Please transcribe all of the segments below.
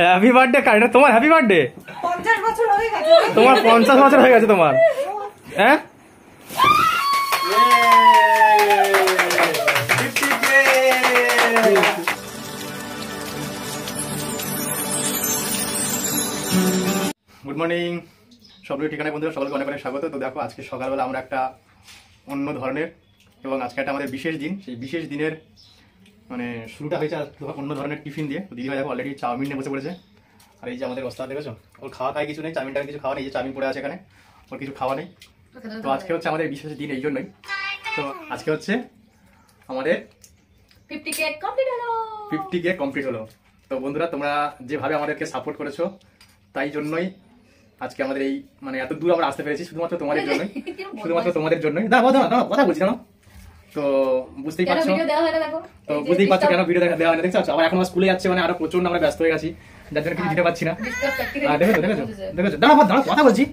Happy birthday card, এটা তোমার happy birthday? 50 বছর হয়ে গেছে তোমার, 50 বছর হয়ে গেছে তোমার। হ্যাঁ, গুড মর্নিং সবগুলো ঠিকানায় বন্ধুরা, সকলকে অনেক অনেক স্বাগত। তো দেখো আজকে সকালবেলা আমরা একটা অন্য ধরনের এবং আজকে একটা আমাদের বিশেষ দিন, সেই বিশেষ দিনের মানে শুরুটা হয়েছে অন্য ধরনের টিফিন দিয়ে। তো দিদিভাই দেখো অলরেডি চাউমিন নিয়ে বসে পড়েছে। আর এই যে আমাদের ওস্তাদ দেখেছো, ওর খাওয়া খায় কিছু নেই, চাউমিনটা কিছু খাওয়া নেই, যে চাউমিন পড়ে আছে এখানে, ওর কিছু খাওয়া নেই। তো আজকে হচ্ছে আমাদের বিশেষ দিন এই জন্যই। তো আজকে হচ্ছে আমাদের 50K কমপ্লিট হলো। তো বন্ধুরা তোমরা যেভাবে আমাদেরকে সাপোর্ট করেছো তাই জন্যই আজকে আমাদের এই মানে এত দূর আমরা আসতে পেরেছি, শুধুমাত্র তোমাদের জন্যই, শুধুমাত্র তোমাদের জন্যই। না কথা বলছি না। তো বুঝতেই পারছো, তো বুঝতেই পারছো কেন ভিডিও দেওয়া হয় না। দেখছো আবার এখন স্কুলে যাচ্ছে, মানে আরো প্রচন্ড আমরা ব্যস্ত হয়ে গেছি, যার জন্য কিছু দিতে পারছি না। দেখেছো দাঁড়াও কথা বলছি।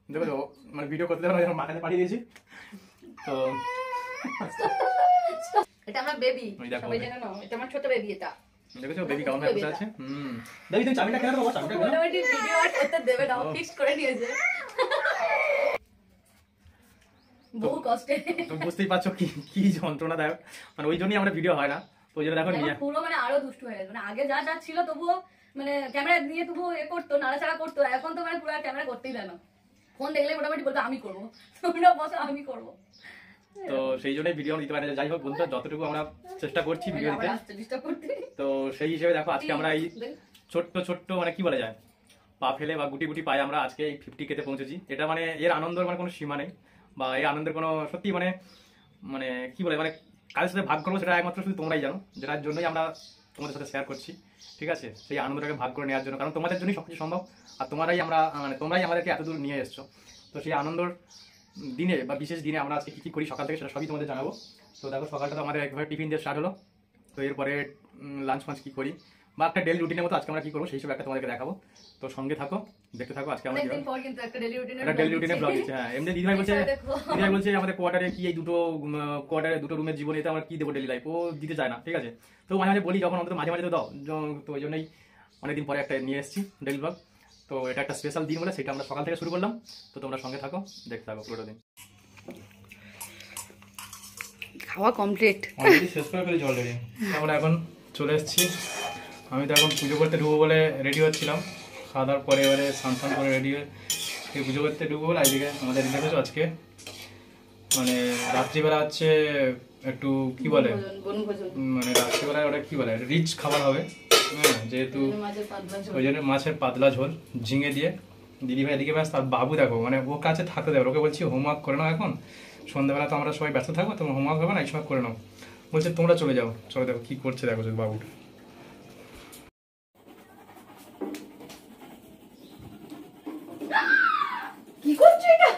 দেখো মানে ভিডিও করতে দেওয়া হয়, মাথায় পাঠিয়ে দিয়েছি। তো এটা আমার বেবি, সবাই জানে না, এটা আমার ছোট বেবি। এটা দেখেছো বেবি কেমন হয়ে বসে আছে। বেবি তুমি চাবিটা কেন দাও, চাবিটা কেন ভিডিও আর করতে দেবে না, ফিক্স করে নিয়েছে বহু কষ্টে। তো বুঝতেই পারছো কি কি যন্ত্রণাদায়ক, মানে ওই জন্যই আমরা ভিডিও হয় না। তো ওই জন্য দেখো নিয়ে পুরো মানে আরো দুষ্টু হয়ে গেছে, মানে আগে যা যা ছিল তবুও মানে ক্যামেরা দিয়ে তবুও এ করতো, নাড়াচাড়া করতো, এখন তো মানে পুরো ক্যামেরা করতেই দেয় না। ফোন দেখলে মোটামুটি বলতো আমি করবো, তোমরা বসো আমি করবো। তো সেই জন্যই ভিডিও দিতে পারি না। যাই হোক বন্ধুরা, যতটুকু আমরা চেষ্টা করছি ভিডিও দিতে, তো সেই হিসেবে দেখো আজকে আমরা এই ছোট্ট ছোট্ট মানে কি বলা যায় পা ফেলে বা গুটি গুটি পায়ে আমরা আজকে এই 50K তে পৌঁছেছি। এটা মানে এর আনন্দের মানে কোনো সীমা নেই, বা এই আনন্দের কোনো সত্যি মানে মানে কি বলে মানে কাদের সাথে ভাগ করবো সেটা একমাত্র শুধু তোমরাই জানো, যেটার জন্যই আমরা তোমাদের সাথে শেয়ার করছি। ঠিক আছে, সেই আনন্দটাকে ভাগ করে নেওয়ার জন্য, কারণ তোমাদের জন্যই সবকিছু সম্ভব, আর তোমরাই আমরা মানে তোমরাই আমাদেরকে এত দূর নিয়ে এসছো। তো সেই আনন্দর দিনে বা বিশেষ দিনে আমরা আজকে কী করি সকাল থেকে সেটা সবই তোমাদের জানাবো। তো দেখো সকালটা তো আমাদের একভাবে টিফিন দিয়ে স্টার্ট হলো। তো এরপরে লাঞ্চ ফাঞ্চ কী করি বা একটা ডেলি রুটিনের মতো আজকে আমরা কী করবো সেই সব একটা তোমাদেরকে দেখাবো। তো সঙ্গে থাকো, দেখতে থাকো। আজকে আমরা একটা ডেলি রুটিনের ব্লগ দিচ্ছি। হ্যাঁ, এমনি দিদিভাই বলছে আমাদের কোয়ার্টারে কি এই কোয়ার্টারে দুটো রুমের জীবনে এতে আমরা কি দেবো ডেলি লাইফ, ও দিতে চায় না। ঠিক আছে, তো মাঝে মাঝে বলি, যখন অন্তত মাঝে মাঝে তো দাও। তো ওই জন্যই অনেকদিন পরে একটা নিয়ে এসেছি ডেলি ব্লগ। তো এটা একটা স্পেশাল দিন বলে সেটা আমরা সকাল থেকে শুরু করলাম। তো তোমরা সঙ্গে থাকো, দেখতে থাকো পুরোটা দিন। খাওয়া কমপ্লিট, অলরেডি শেষ করে ফেলেছি অলরেডি। আমরা এখন চলে এসেছি, আমি তো এখন পুজো করতে ঢুকবো বলে রেডি হচ্ছিলাম। খাওয়া দাওয়ার পরে এবারে স্নান করে রেডি হয়ে পুজো করতে ঢুকবো বলে আজকে আমাদের দেখেছো আজকে মানে রাত্রিবেলা হচ্ছে একটু কি বলে মানে রাত্রিবেলায় ওটা কি বলে রিচ খাবার হবে। হ্যাঁ, যেহেতু ওই জন্য মাছের পাতলা ঝোল ঝিঙে দিয়ে। দিদিভাই এদিকে ব্যস্ত, আর বাবু দেখো মানে ওর কাছে থাকতে দেবে, ওকে বলছি হোমওয়ার্ক করে নাও, এখন সন্ধ্যাবেলা তো আমরা সবাই ব্যস্ত থাকবো, তোমার হোমওয়ার্ক হবে না, এই সময় করে নাও। বলছে তোমরা চলে যাও, চলে দেখো কি করছে, দেখো বাবুটা কি করছো, এটা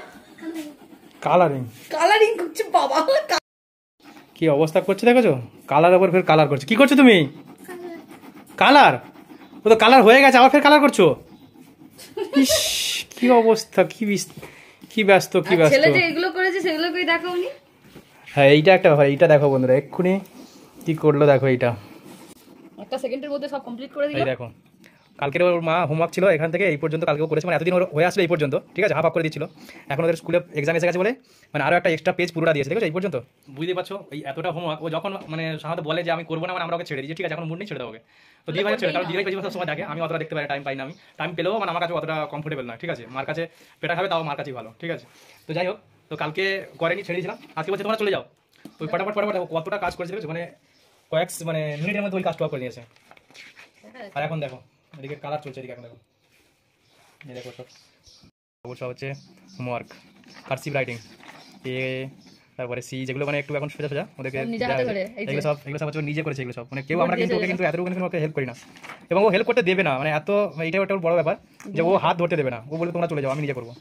কালারিং করছে বাবা, কি অবস্থা করছে দেখেছো, কালার ওপর ফের কালার করছে। কি করছো তুমি? কালার, ও তো কালার হয়ে গেছে, আবার ফের কালার করছো। ইস কি অবস্থা, কি ব্যস্ত ছেলে যে এগুলো করেছে সেগুলো কই দেখাওনি। হ্যাঁ, এইটা একটা ব্যাপার, এইটা দেখো বন্ধুরা এক্ষুনি কি করলো, দেখো এইটা একটা সেকেন্ডের মধ্যে সব কমপ্লিট করে দিল। এই দেখো, কালকের ওর মা হোমওয়ার্ক ছিল এখান থেকে এই পর্যন্ত, কালকেও করেছে, মানে এতদিন ওর হয়ে আসলে এই পর্যন্ত। ঠিক আছে, হাফ করে দিচ্ছিল, এখন ওদের স্কুলে এক্সাম এসে গেছে বলে মানে আরও একটা এক্সট্রা পেজ পুরোটা দিয়েছে। দেখো এই পর্যন্ত, বুঝতেই পারছো এই এতটা হোমওয়ার্ক। ও যখন মানে সাধারণত বলে যে আমি করবো না, মানে আমরা ওকে ছেড়ে দিই, ঠিক আছে এখন মুড নেই ছেড়ে দেবো ওকে। তো দিদিভাই ছেড়ে, কারণ দিদিভাই বেশি সময় দেখে, আমি অতটা দেখতে পারি টাইম পাই না, আমি টাইম পেলেও মানে আমার কাছে অতটা কমফোর্টেবল না। ঠিক আছে, মার কাছে পেটা খাবে তাও মার কাছেই ভালো। ঠিক আছে, তো যাই হোক, তো কালকে করেনি, ছেড়ে দিয়েছিলাম, আজকে বলছে তোমরা চলে যাও। তো ফটাফট কতটা কাজ করেছে মানে কয়েক মানে মিনিটের মধ্যে ওই কাজটা করে নিয়েছে। আর এখন দেখো এদিকে কালার চলছে, এদিকে এখন দেখো দেখো সব হচ্ছে হোমওয়ার্ক, কার্সিভ রাইটিং, তারপরে সি, যেগুলো মানে একটু এখন সোজা ওদেরকে এগুলো সব হচ্ছে নিজে করেছে এগুলো সব, মানে কেউ আমরা কিন্তু ওকে কিন্তু এতটুকু কিন্তু ওকে হেল্প করি না, এবং ও হেল্প করতে দেবে না, মানে এত এইটা একটা বড় ব্যাপার যে ও হাত ধরতে দেবে না, ও বলে তোমরা চলে যাও আমি নিজে করবো।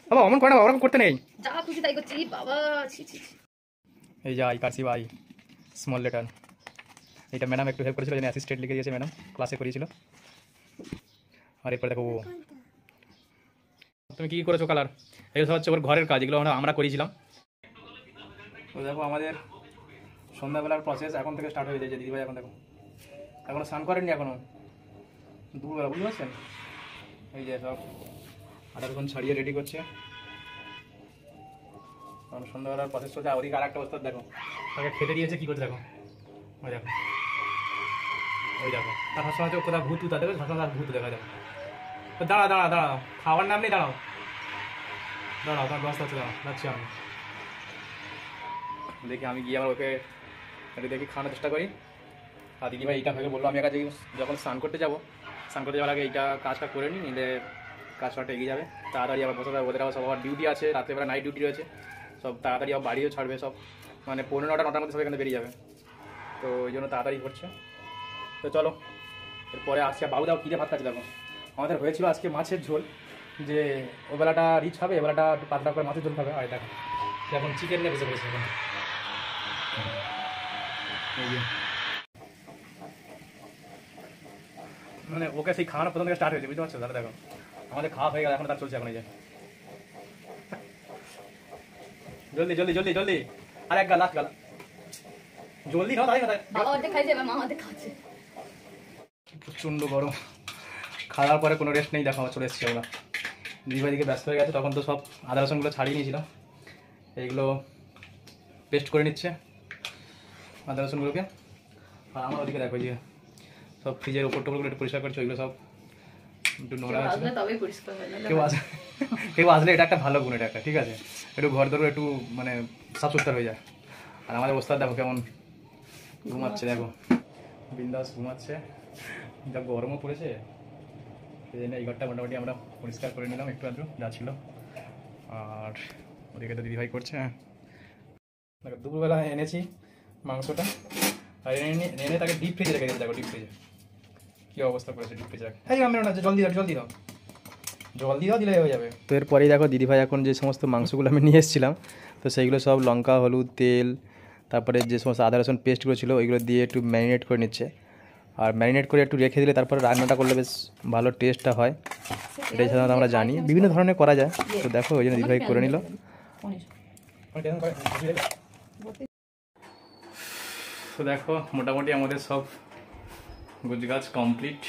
বাবা অমন করে না, ওরকম করতে নেই, যা খুশি তাই করছি বাবা। এই যা কার্সিভ আই স্মল লেটার, এটা ম্যাডাম একটু হেল্প করেছিল, অ্যাসিস্ট্যান্ট লিখে দিয়েছে ম্যাডাম, ক্লাসে করিয়েছিল। আর এরপরে দেখো তুমি কি করেছো কালার, এগুলো হচ্ছে ওর ঘরের কাজ, এগুলো আমরা করিয়েছিলাম। তো দেখো আমাদের সন্ধ্যাবেলার প্রসেস এখন থেকে স্টার্ট হয়ে যায় দিদিভাই। এখন দেখো এখনো স্নান করেননি, এখনো দুপুরবেলা, বুঝতে পারছেন? এই যে সব আটা রকম ছাড়িয়ে রেডি করছে, কারণ সন্ধ্যাবেলার প্রসেস চলছে। ওদিকে আর একটা অবস্থা দেখো, তাকে খেতে দিয়েছে কি করছে দেখো, ওই দেখো ওই দেখো। তার সবসময় তো কোথাও ভূত উঠা দেখো, সবসময় ভূত দেখা দেখো। তো দাঁড়া দাঁড়া দাঁড়াও, খাওয়ার নাম নেই, দাঁড়াও দাঁড়াও, তোমার ব্যবস্থা হচ্ছে, দাঁড়াও যাচ্ছি আমি। দেখি আমি গিয়ে আবার ওকে একটু দেখি খাওয়ানোর চেষ্টা করি। আর দিদিভাই এইটা ভেবে বললো আমি একা যখন স্নান করতে যাবো, স্নান করতে যাওয়ার আগে এইটা কাজটা করে নিই, নিলে কাজটা এগিয়ে যাবে তাড়াতাড়ি। আবার বসে যাবে, ওদের আবার সব আবার ডিউটি আছে, রাত্রেবেলা নাইট ডিউটি রয়েছে, সব তাড়াতাড়ি আবার বাড়িও ছাড়বে সব, মানে 9:30-9টার মধ্যে সব এখানে বেরিয়ে যাবে। তো ওই জন্য তাড়াতাড়ি করছে। তো চলো এরপরে আসছে। বাবুদাও কী দিয়ে ভাত খাচ্ছে দেখো। আমাদের হয়েছিল আজকে মাছের ঝোল, যে ওবেলাটা রিচ খাবে, এবেলাটা একটু পাতলা করে মাছের ঝোল খাবে। আর দেখো এখন চিকেন নিয়ে বসে পড়েছে এখন। মানে ওকে সেই খাওয়ানো প্রথম থেকে স্টার্ট হয়েছে, বুঝতে পারছো? তাহলে দেখো আমাদের খাওয়া হয়ে গেল, এখন তার চলছে এখন। এই যে জলদি জলদি জলদি জলদি, আর এক গাল, লাস্ট গাল, জলদি খাও। তাই বাবা অর্ধেক খাইছে, এবার মা অর্ধেক খাচ্ছে। প্রচণ্ড গরম, খাওয়ার পরে কোনো রেস্ট নেই। দেখো চলে এসছে ওরা, দিদিভাই দিকে ব্যস্ত হয়ে গেছে। তখন তো সব আদা রসুনগুলো ছাড়িয়ে নিয়েছিলাম, এইগুলো পেস্ট করে নিচ্ছে আদা রসুনগুলোকে। আর আমার ওদিকে দেখো যে সব ফ্রিজের ওপর টোপরগুলো একটু পরিষ্কার করছে, ওইগুলো সব একটু নোংরা আছে। কেউ আসলে এটা একটা ভালো গুণ, এটা একটা ঠিক আছে, একটু ঘর ধরো একটু মানে সাফ সুতরাং হয়ে যায়। আর আমাদের অবস্থা দেখো কেমন, ঘুমাচ্ছে দেখো, বিন্দাস ঘুমাচ্ছে, যা গরমও পড়েছে। সেই জন্য এই ঘরটা মোটামুটি আমরা পরিষ্কার করে নিলাম একটু আধটু যা ছিল। আর ওদিকে তো দিদিভাই করছে। দেখো দুপুরবেলা এনেছি মাংসটা, আর এনে তাকে ডিপ ফ্রিজে রেখে দিয়েছি। দেখো ডিপ ফ্রিজে কী অবস্থা করেছে, ডিপ ফ্রিজে। হ্যাঁ আমি না, জল দিয়ে দাও, জল দিয়ে দাও, জল দিয়ে দাও, দিলে হয়ে যাবে। তো এরপরেই দেখো দিদিভাই এখন যে সমস্ত মাংসগুলো আমি নিয়ে এসেছিলাম, তো সেইগুলো সব লঙ্কা, হলুদ, তেল, তারপরে যে সমস্ত আদা রসুন পেস্টগুলো ছিল ওইগুলো দিয়ে একটু ম্যারিনেট করে নিচ্ছে। আর ম্যারিনেট করে একটু রেখে দিলে তারপরে রান্নাটা করলে বেশ ভালো টেস্টটা হয়। এটাই সাধারণত আমরা জানি, বিভিন্ন ধরনের করা যায়। তো দেখো ওই জন্য দিদিভাই করে নিল। তো দেখো মোটামুটি আমাদের সব গুজগাছ কমপ্লিট।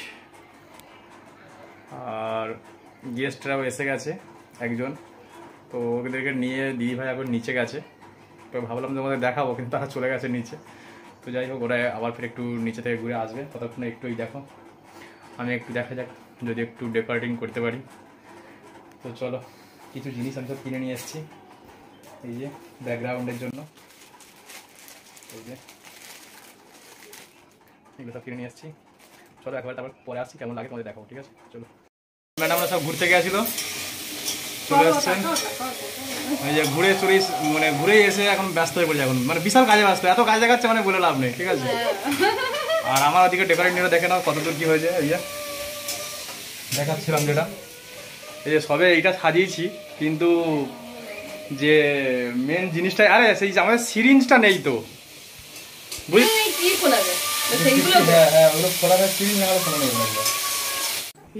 আর গেস্টরাও এসে গেছে একজন, তো ওদেরকে নিয়ে দিদিভাই এখন নিচে গেছে। তো ভাবলাম যে আমাদের দেখাবো, কিন্তু তারা চলে গেছে নিচে। তো যাই হোক, ওরা আবার ফিরে একটু নিচে থেকে ঘুরে আসবে, ততক্ষণে একটু দেখো আমি একটু দেখা যাক যদি একটু ডেকোরেটিং করতে পারি। তো চলো কিছু জিনিস আমি সব কিনে নিয়ে এসেছি এই যে ব্যাকগ্রাউন্ডের জন্য। এই যে এগুলো সব কিনে নিয়ে এসেছি, চলো একবার তারপর পরে আসছি, কেমন লাগে তোমাদের দেখাবো, ঠিক আছে? চলো। ম্যাডামরা সব ঘুরতে গেছিলো, চলে এসছেন। এই যে ঘুরে চুরি মানে ঘুরেই এসে এখন ব্যস্ত হয়ে পড়েছে, এখন মানে বিশাল কাজে ব্যস্ত, এত কাজ দেখাচ্ছে মানে বলে লাভ নেই, ঠিক আছে? আর আমার ওদিকে ডেকোরেট নিয়ে দেখে নাও কতদূর কি হয়েছে। এই যে দেখাচ্ছিলাম যেটা, এই যে সবে এইটা সাজিয়েছি, কিন্তু যে মেন জিনিসটা, আরে সেই আমাদের সিরিঞ্জটা নেই তো, বুঝলি?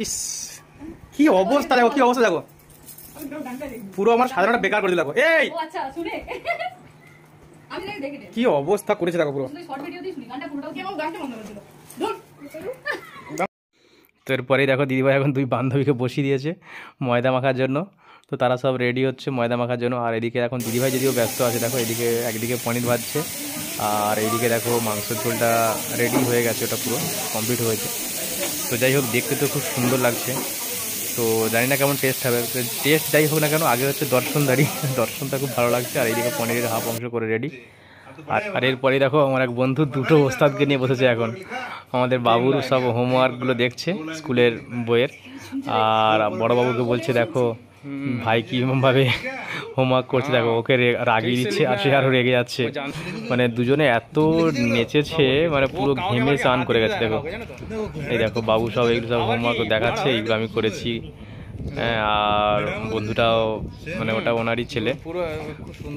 ইস কি অবস্থা দেখো, কি অবস্থা দেখো, পুরো আমার সাধারণটা বেকার করে দিল। এই কি অবস্থা করেছে দেখো পুরো। তো এরপরেই দেখো দিদিভাই এখন দুই বান্ধবীকে বসিয়ে দিয়েছে ময়দা মাখার জন্য। তো তারা সব রেডি হচ্ছে ময়দা মাখার জন্য। আর এদিকে এখন দিদিভাই যদিও ব্যস্ত আছে, দেখো এদিকে একদিকে পনির ভাজছে, আর এইদিকে দেখো মাংসের ঝোলটা রেডি হয়ে গেছে, ওটা পুরো কমপ্লিট হয়েছে। তো যাই হোক দেখতে তো খুব সুন্দর লাগছে, তো জানি না কেমন টেস্ট হবে। টেস্ট যাই হোক না কেন, আগে হচ্ছে দর্শনদারি, দর্শনটা খুব ভালো লাগছে। আর এইদিকে পনিরের হাফ অংশ করে রেডি। আর এরপরে দেখো আমার এক বন্ধু দুটো ওস্তাদকে নিয়ে বসেছে এখন, আমাদের বাবুর সব হোমওয়ার্কগুলো দেখছে স্কুলের বইয়ের। আর বড় বাবুকে বলছে দেখো ভাই কীভাবে হোমওয়ার্ক করছে, দেখো ওকে রাগিয়ে দিচ্ছে আর সে আরও রেগে যাচ্ছে। মানে দুজনে এত নেচেছে, মানে পুরো ঘেমে স্নান করে গেছে। দেখো এই দেখো বাবু সব এগুলো সব হোমওয়ার্ক দেখাচ্ছে, এইগুলো আমি করেছি, হ্যাঁ, আর বন্ধুটাও মানে ওটা ওনারই ছেলে,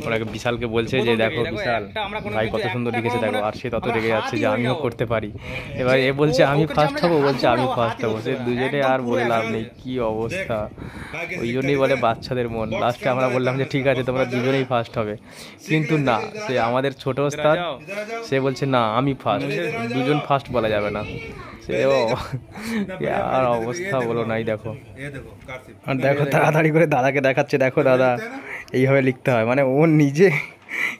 ওনাকে বিশালকে বলছে যে দেখো বিশাল ভাই কত সুন্দর লিখেছে দেখো, আর সে তত রেগে যাচ্ছে যে আমিও করতে পারি। এবার এ বলছে আমি ফার্স্ট হবো, বলছে আমি ফার্স্ট হবো, সে দুজনে আর বলে লাভ নেই, কি অবস্থা। ওই জন্যই বলে বাচ্চাদের মন। লাস্টে আমরা বললাম যে ঠিক আছে তোমরা দুজনেই ফার্স্ট হবে, কিন্তু না, সে আমাদের ছোট ওস্তাদ, সে বলছে না আমি ফার্স্ট, দুজন ফার্স্ট বলা যাবে না। আর অবস্থা বলো নাই, দেখো আর দেখো তাড়াতাড়ি করে দাদাকে দেখাচ্ছে, দেখো দাদা এইভাবে লিখতে হয়, মানে ও নিজে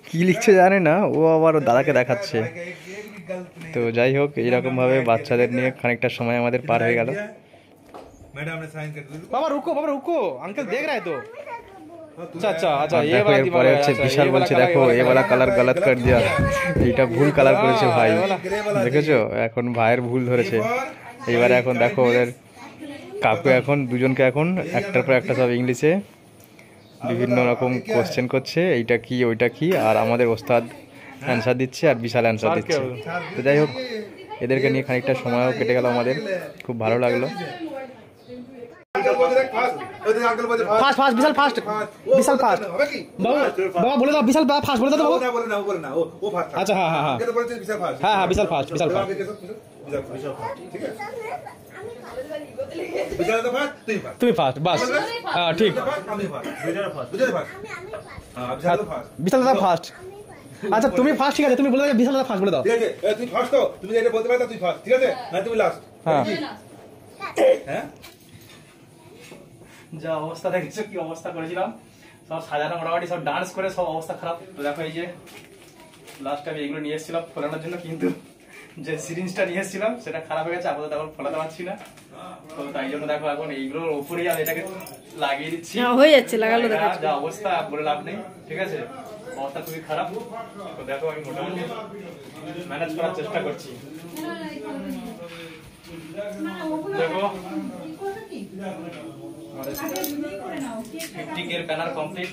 কি লিখছে জানে না, ও আবার দাদাকে দেখাচ্ছে। তো যাই হোক, এইরকম ভাবে বাচ্চাদের নিয়ে খানিকটা সময় আমাদের পার হয়ে গেল। বাবা রুকো, বাবা রুকো, আঙ্কেল দেখ রা তো। আচ্ছা আচ্ছা, এরপরে হচ্ছে বিশাল বলছে দেখো এ वाला কালার গলত কর দিয়া, এইটা ভুল কালার করেছে ভাই, দেখেছো এখন ভাইয়ের ভুল ধরেছে। এবারে এখন দেখো ওদের কাকু এখন দুজনকে এখন একটার পর একটা সব ইংলিশে বিভিন্ন রকম কোশ্চেন করছে, এইটা কি ওইটা কি, আর আমাদের ওস্তাদ অ্যান্সার দিচ্ছে আর বিশাল অ্যান্সার দিচ্ছে। তো যাই হোক, এদেরকে নিয়ে খানিকটা সময়ও কেটে গেল আমাদের, খুব ভালো লাগলো। ফাস্ট ফাস্ট বিশাল ফাস্ট, বিশাল ফাস্ট বাবা, বাবা বলে দাও বিশাল ফাস্ট বলে দাও বাবা। আচ্ছা হ্যাঁ হ্যাঁ হ্যাঁ হ্যাঁ হ্যাঁ বিশাল ফাস্ট, বিশাল ফাস্ট, তুমি ফাস্ট বাস, হ্যাঁ ঠিক, বিশাল দাদা ফাস্ট। আচ্ছা তুমি ফাস্ট, ঠিক আছে তুমি বলে দাও বিশাল দাদা ফাস্ট বলে দাও। তুই ফার্স্ট তো, তুমি যেটা বলতে পারো তুই ফার্স্ট, ঠিক আছে না তুমি লাস্ট। হ্যাঁ হ্যাঁ, যা অবস্থা দেখেছো, কি অবস্থা করেছিলাম, সব সাজানো মোটামুটি সব ডান্স করে সব অবস্থা খারাপ। তো দেখো এই যে লাস্ট আমি এগুলো নিয়ে এসেছিলাম ফোলানোর জন্য, কিন্তু যে সিরিঞ্জটা নিয়ে এসেছিলাম সেটা খারাপ হয়ে গেছে, আপাতত এখন ফোলাতে পারছি না। তো তাই জন্য দেখো এখন এইগুলোর উপরেই আমি এটাকে লাগিয়ে দিচ্ছি, হয়ে যাচ্ছে লাগালো, যা অবস্থা বলে লাভ নেই, ঠিক আছে অবস্থা খুবই খারাপ। তো দেখো আমি মোটামুটি ম্যানেজ করার চেষ্টা করছি। দেখো 50K এর ব্যানার কমপ্লিট,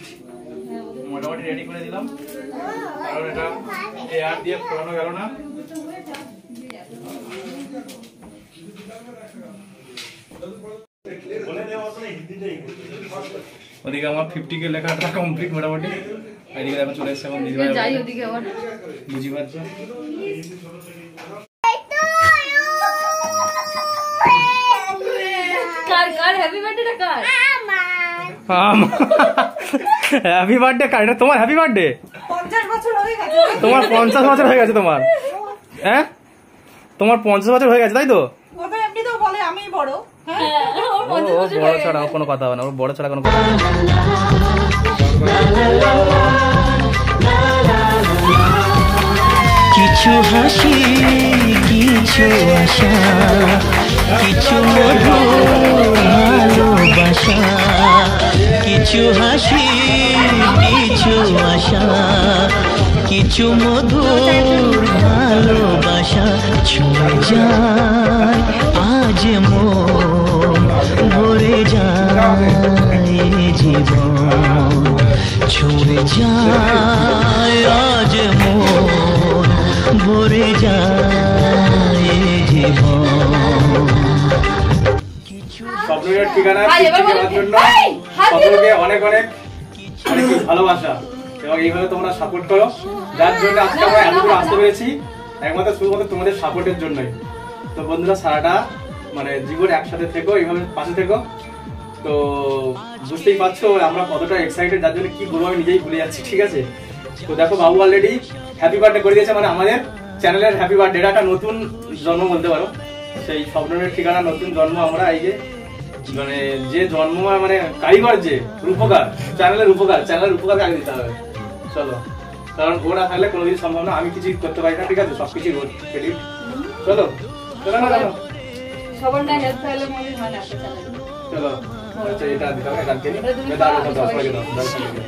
মোটামুটি রেডি করে দিলাম, কারণ এটা এয়ার দিয়ে ফোলানো গেল না। ওদিকে আমার 50K লেখাটা কমপ্লিট মোটামুটি, এদিকে দেখো চলে এসছে এখন দিদিভাই, যাই ওদিকে আবার বুঝি পারছো। কার কার হ্যাপি বার্থডে কার, হ্যাপি বার্থডে কার, এটা তোমার হ্যাপি বার্থডে? 50 বছর হয়ে গেছে তোমার 50 বছর হয়ে গেছে তোমার, হ্যাঁ তোমার 50 বছর হয়ে গেছে তাই তো? ও তো এমনি তো বলে আমি বড়। ও বড় ছাড়া কোনো কথা হবে না, ওর বড় ছাড়া কোনো কথা হবে না। কিছু হাসি, কিছু আশা, কিছু মধুর ভালোবাসা, কিছু হাসি, কিছু আশা, কিছু মধুর ভালোবাসা, ছুঁয়ে যায় আজ মন, ভরে যায় জীবন, ছুঁয়ে যায় আজ মন, ভরে যায় জীবন। স্বপ্নের ঠিকানা যাওয়ার জন্য সকলকে অনেক অনেক অনেক ভালোবাসা, এবং এইভাবে তোমরা সাপোর্ট করো, যার জন্য আজকে আমরা এতদূর আসতে পেরেছি একমাত্র শুধুমাত্র তোমাদের সাপোর্টের জন্যই। তো বন্ধুরা সারাটা মানে জীবন একসাথে থেকো, এইভাবে পাশে থেকো। তো বুঝতেই পারছো আমরা কতটা এক্সাইটেড, যার জন্য কি বলবো আমি নিজেই ভুলে যাচ্ছি, ঠিক আছে। তো দেখো বাবু অলরেডি হ্যাপি বার্থডে করে দিয়েছে, মানে আমাদের চ্যানেলের হ্যাপি বার্থডে, এটা একটা নতুন জন্ম বলতে পারো, সেই স্বপ্নের ঠিকানা নতুন জন্ম। আমরা এই যে মানে যে জন্ম মানে কারিগর, যে রূপকার, চ্যানেলের উপকার আগে দিতে হবে, চলো, কারণ ওরা থাকলে কোনোদিন সম্ভব না, আমি কিছু করতে পারি না, ঠিক আছে, সবকিছু ক্রেডিট। চলো চলো না চলো সবার না হেল্প চাইলে মনে হয় না একটা চ্যানেল, চলো, আচ্ছা এটা দিতে হবে, এটা দিয়ে দাও দাও সবাইকে দাও দাও সবাইকে।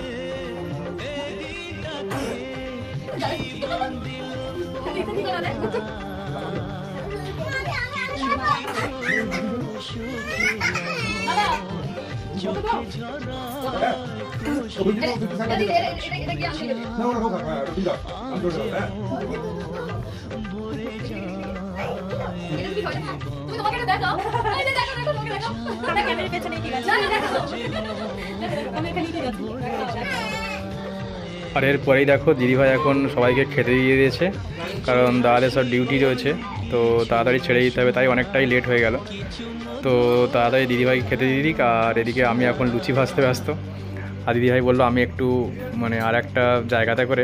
এটা কি হয়? তুমি তোমাকে এটা দেখাও। এই যে দেখো দেখো তোমাকে দেখাও। আমরা ক্যামেরার পেছনে ঠিক আছে না না দেখো। আমি এখানেই ঠিক আছে আর এরপরেই দেখো দিদিভাই এখন সবাইকে খেতে দিয়ে দিয়েছে, কারণ দাদাদের সব ডিউটি রয়েছে, তো তাড়াতাড়ি ছেড়ে দিতে হবে, তাই অনেকটাই লেট হয়ে গেল। তো তাড়াতাড়ি দিদিভাইকে খেতে দিয়ে দিক। আর এদিকে আমি এখন লুচি ভাজতে ব্যস্ত। আর দিদিভাই বললো আমি একটু মানে আর একটা জায়গাতে করে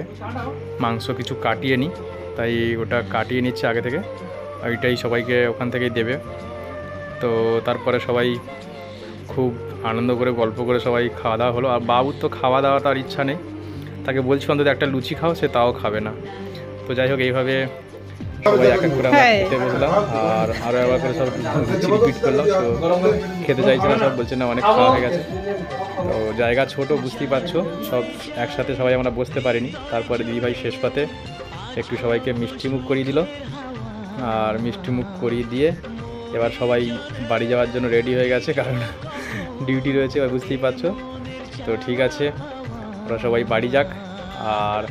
মাংস কিছু কাটিয়ে নিই, তাই ওটা কাটিয়ে নিচ্ছে আগে থেকে, ওইটাই সবাইকে ওখান থেকেই দেবে। তো তারপরে সবাই খুব আনন্দ করে গল্প করে সবাই খাওয়া দাওয়া হলো। আর বাবুর তো খাওয়া দাওয়া তার ইচ্ছা নেই, তাকে বলছি অন্তত একটা লুচি খাও, সে তাও খাবে না। তো যাই হোক এইভাবে সবাই এক এক করে আমরা খেতে বসলাম, আর আরও একবার করে সব লুচি রিপিট করলাম। তো খেতে চাইছে না, সব বলছে না অনেক খাওয়া হয়ে গেছে। তো জায়গা ছোট বুঝতেই পারছো, সব একসাথে সবাই আমরা বসতে পারিনি। তারপরে দিদিভাই শেষ পাতে একটু সবাইকে মিষ্টি মুখ করিয়ে দিল, আর মিষ্টি মুখ করিয়ে দিয়ে এবার সবাই বাড়ি যাওয়ার জন্য রেডি হয়ে গেছে, কারণ ডিউটি রয়েছে বুঝতেই পারছো। তো ঠিক আছে, ওরা সবাই বাড়ি যাক, আর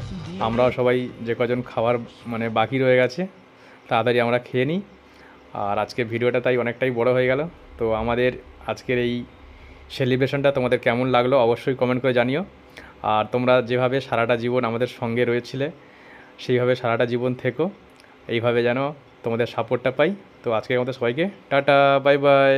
আমরাও সবাই যে কজন খাবার মানে বাকি রয়ে গেছে তাড়াতাড়ি আমরা খেয়ে নিই। আর আজকের ভিডিওটা তাই অনেকটাই বড় হয়ে গেল। তো আমাদের আজকের এই সেলিব্রেশনটা তোমাদের কেমন লাগলো অবশ্যই কমেন্ট করে জানিও। আর তোমরা যেভাবে সারাটা জীবন আমাদের সঙ্গে রয়েছিলে সেইভাবে সারাটা জীবন থেকো, এইভাবে যেন তোমাদের সাপোর্টটা পাই। তো আজকের মতো সবাইকে টাটা, বাই বাই।